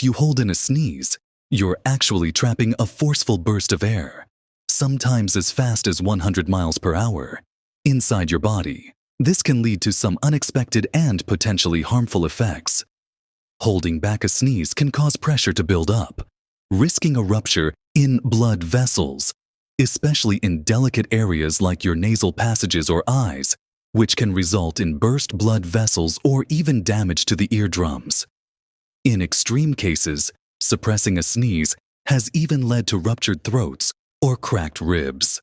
If you hold in a sneeze, you're actually trapping a forceful burst of air, sometimes as fast as 100 miles per hour, inside your body. This can lead to some unexpected and potentially harmful effects. Holding back a sneeze can cause pressure to build up, risking a rupture in blood vessels, especially in delicate areas like your nasal passages or eyes, which can result in burst blood vessels or even damage to the eardrums. In extreme cases, suppressing a sneeze has even led to ruptured throats or cracked ribs.